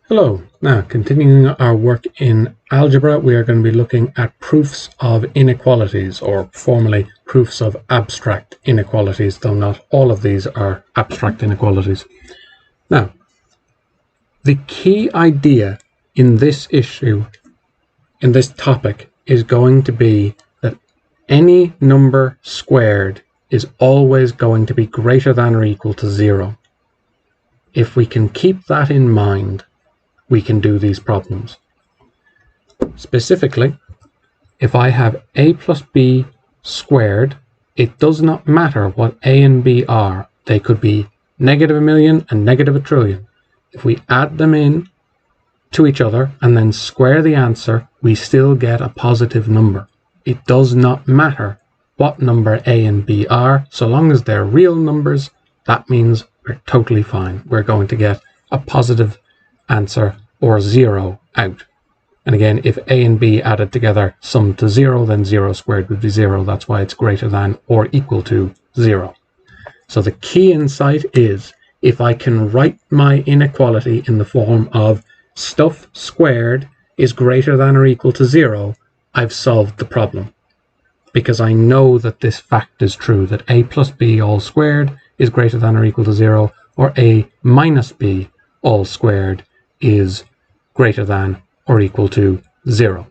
Hello. Now, continuing our work in algebra, we are going to be looking at proofs of inequalities, or formally proofs of abstract inequalities, though not all of these are abstract inequalities. Now, the key idea in this issue, in this topic, is going to be that any number squared is always going to be greater than or equal to 0. If we can keep that in mind, we can do these problems. Specifically, if I have a plus b squared, it does not matter what a and b are. They could be negative a million and negative a trillion. If we add them in to each other and then square the answer, we still get a positive number. It does not matter what number a and b are, so long as they're real numbers. That means we're totally fine. We're going to get a positive answer or 0 out. And again, if a and b added together sum to 0, then 0 squared would be 0. That's why it's greater than or equal to 0. So the key insight is, if I can write my inequality in the form of stuff squared is greater than or equal to 0, I've solved the problem. Because I know that this fact is true, that a plus b all squared is greater than or equal to 0, or a minus b all squared is greater than or equal to 0.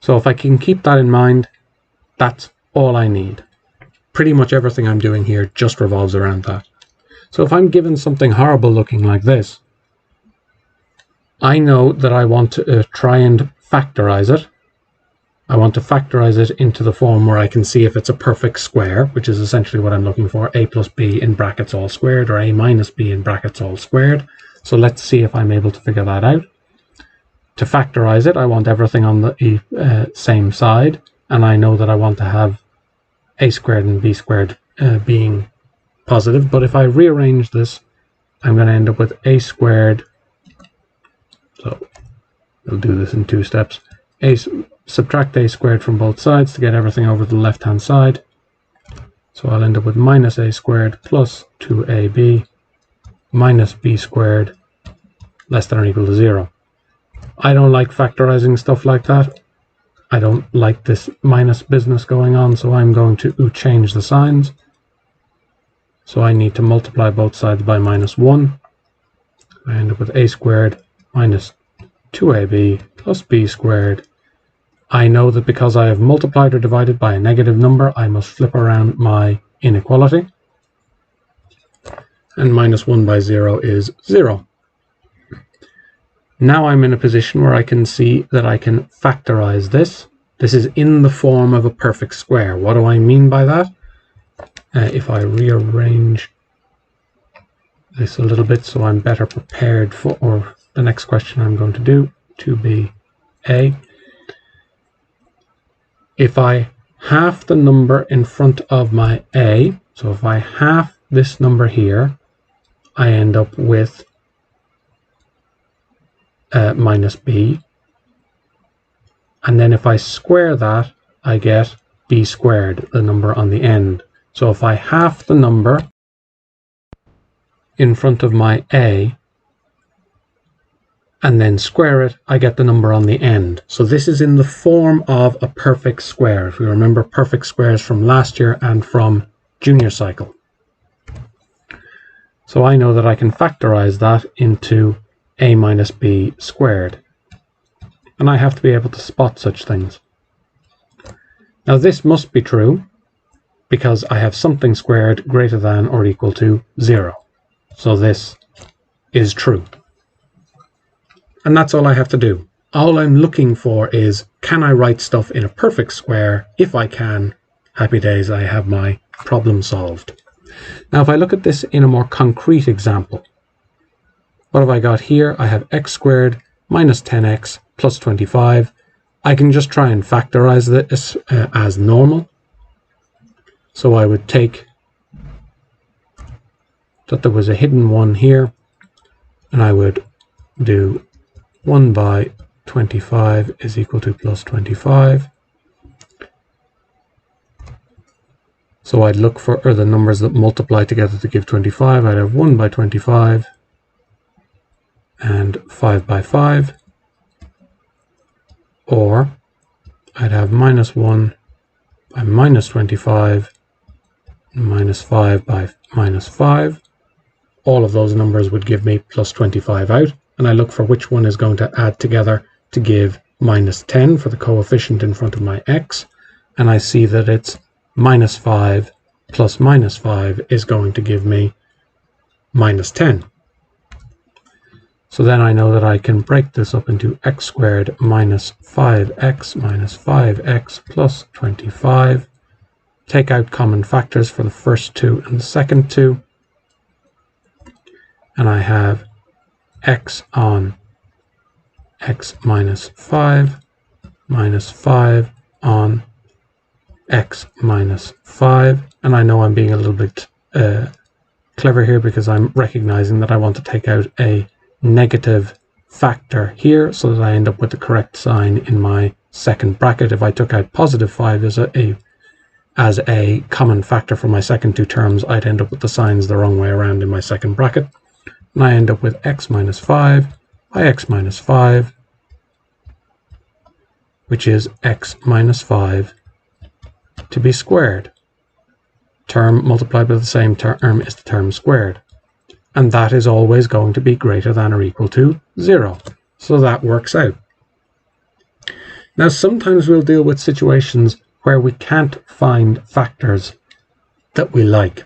So if I can keep that in mind, that's all I need. Pretty much everything I'm doing here just revolves around that. So if I'm given something horrible looking like this, I know that I want to try and factorize it. I want to factorize it into the form where I can see if it's a perfect square, which is essentially what I'm looking for, a plus b in brackets all squared, or a minus b in brackets all squared. So let's see if I'm able to figure that out. To factorize it, I want everything on the same side, and I know that I want to have a squared and b squared being positive. But if I rearrange this, I'm going to end up with a squared. So we'll do this in 2 steps. Subtract a squared from both sides to get everything over the left hand side. So I'll end up with minus a squared plus 2ab minus b squared less than or equal to 0. I don't like factorizing stuff like that. I don't like this minus business going on, so I'm going to change the signs. So I need to multiply both sides by minus 1. I end up with a squared minus 2ab plus b squared. I know that because I have multiplied or divided by a negative number, I must flip around my inequality. And minus 1 by 0 is 0. Now I'm in a position where I can see that I can factorize this. This is in the form of a perfect square. What do I mean by that? If I rearrange this a little bit so I'm better prepared for the next question I'm going to do, 2ba. If I half the number in front of my a, so if I half this number here, I end up with minus b. And then if I square that, I get b squared, the number on the end. So if I half the number in front of my a, and then square it, I get the number on the end. So this is in the form of a perfect square. If you remember perfect squares from last year and from junior cycle. So I know that I can factorize that into a minus b squared. And I have to be able to spot such things. Now this must be true because I have something squared greater than or equal to 0. So this is true. And that's all I have to do. All I'm looking for is, can I write stuff in a perfect square? If I can, happy days, I have my problem solved. Now if I look at this in a more concrete example, what have I got here? I have x squared minus 10x plus 25. I can just try and factorize this as normal. So I would take that there was a hidden 1 here, and I would do 1 by 25 is equal to plus 25. So I'd look for the numbers that multiply together to give 25. I'd have 1 by 25 and 5 by 5. Or I'd have -1 by -25, -5 by -5. All of those numbers would give me +25 out, and I look for which one is going to add together to give -10 for the coefficient in front of my x, and I see that it's -5 plus -5 is going to give me -10. So then I know that I can break this up into x squared minus 5x minus 5x plus 25. Take out common factors for the first two and the second two. And I have x on x minus 5 on x minus 5. And I know I'm being a little bit clever here because I'm recognizing that I want to take out a negative factor here so that I end up with the correct sign in my second bracket. If I took out positive 5 as a common factor for my second two terms, I'd end up with the signs the wrong way around in my second bracket. And I end up with x minus 5 by x minus 5, which is x minus 5 to be squared. Term multiplied by the same term is the term squared. And that is always going to be greater than or equal to 0. So that works out. Now, sometimes we'll deal with situations where we can't find factors that we like.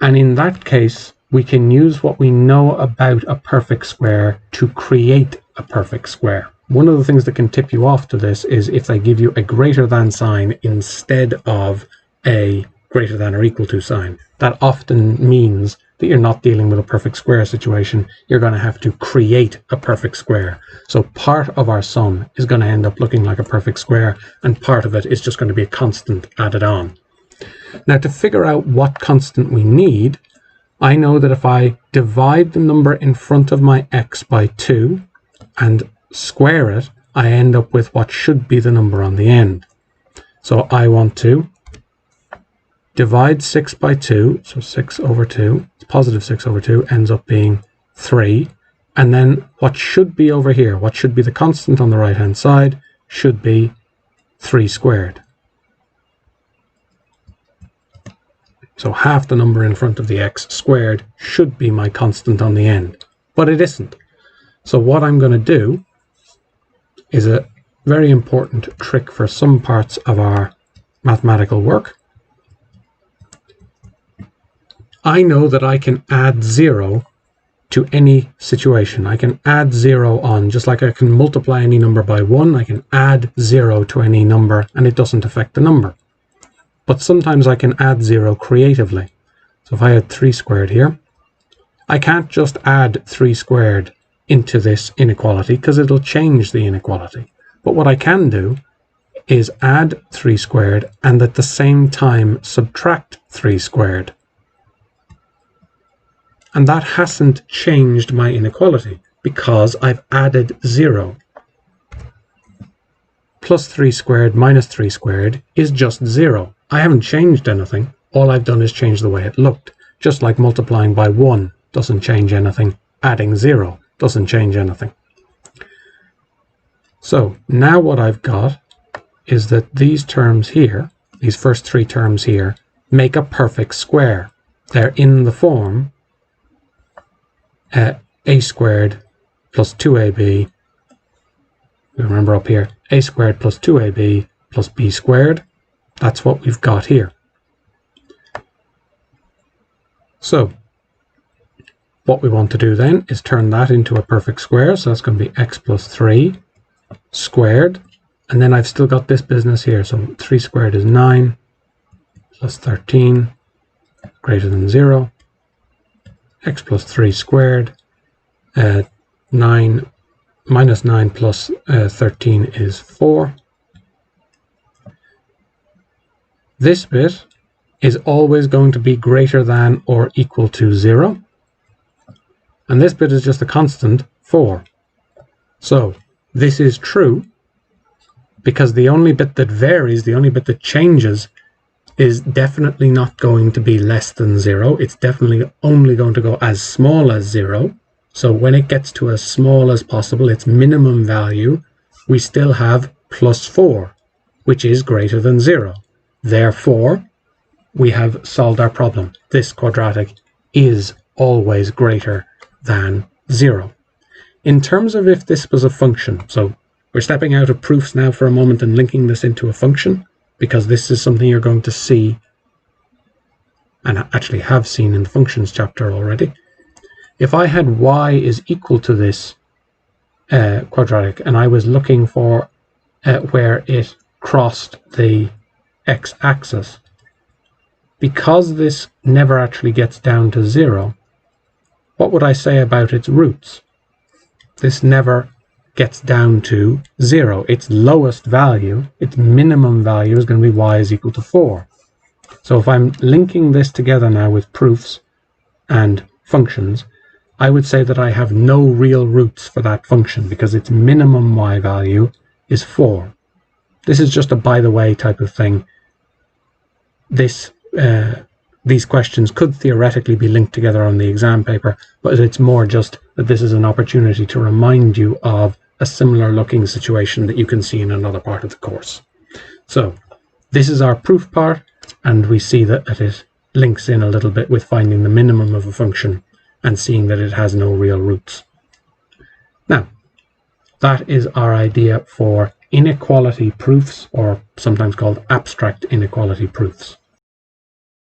And in that case, we can use what we know about a perfect square to create a perfect square. One of the things that can tip you off to this is if they give you a greater than sign instead of a greater than or equal to sign. That often means that you're not dealing with a perfect square situation. You're going to have to create a perfect square. So part of our sum is going to end up looking like a perfect square, and part of it is just going to be a constant added on. Now, to figure out what constant we need, I know that if I divide the number in front of my x by 2 and square it, I end up with what should be the number on the end. So I want to divide 6 by 2, so 6 over 2, it's positive 6 over 2, ends up being 3. And then what should be over here, what should be the constant on the right-hand side, should be 3 squared. So half the number in front of the x squared should be my constant on the end, but it isn't. So what I'm going to do is a very important trick for some parts of our mathematical work. I know that I can add 0 to any situation. I can add 0 on, just like I can multiply any number by 1, I can add 0 to any number and it doesn't affect the number. But sometimes I can add 0 creatively. So if I had 3 squared here, I can't just add 3 squared into this inequality because it'll change the inequality. But what I can do is add 3 squared and at the same time subtract 3 squared. And that hasn't changed my inequality because I've added 0. Plus 3 squared minus 3 squared is just 0. I haven't changed anything. All I've done is change the way it looked. Just like multiplying by 1 doesn't change anything, adding 0 doesn't change anything. So now what I've got is that these terms here, these first 3 terms here, make a perfect square. They're in the form a squared plus 2ab, remember up here, a squared plus 2ab plus b squared. That's what we've got here. So what we want to do then is turn that into a perfect square. So that's going to be x plus 3 squared. And then I've still got this business here. So 3 squared is 9 plus 13 greater than 0. X plus 3 squared, 9 minus 9 plus 13 is 4. This bit is always going to be greater than or equal to 0. And this bit is just a constant, 4. So this is true because the only bit that varies, the only bit that changes, is definitely not going to be less than 0. It's definitely only going to go as small as 0. So when it gets to as small as possible, its minimum value, we still have plus 4, which is greater than 0. Therefore, we have solved our problem. This quadratic is always greater than 0. In terms of if this was a function, so we're stepping out of proofs now for a moment and linking this into a function, because this is something you're going to see and actually have seen in the functions chapter already. If I had y is equal to this quadratic and I was looking for where it crossed the x-axis, because this never actually gets down to 0, what would I say about its roots? This never gets down to 0. Its lowest value, its minimum value, is going to be y is equal to 4. So if I'm linking this together now with proofs and functions, I would say that I have no real roots for that function because its minimum y value is 4. This is just a by the way type of thing. These questions could theoretically be linked together on the exam paper, but it's more just that this is an opportunity to remind you of a similar looking situation that you can see in another part of the course. So this is our proof part, and we see that it links in a little bit with finding the minimum of a function and seeing that it has no real roots. Now, that is our idea for inequality proofs, or sometimes called abstract inequality proofs.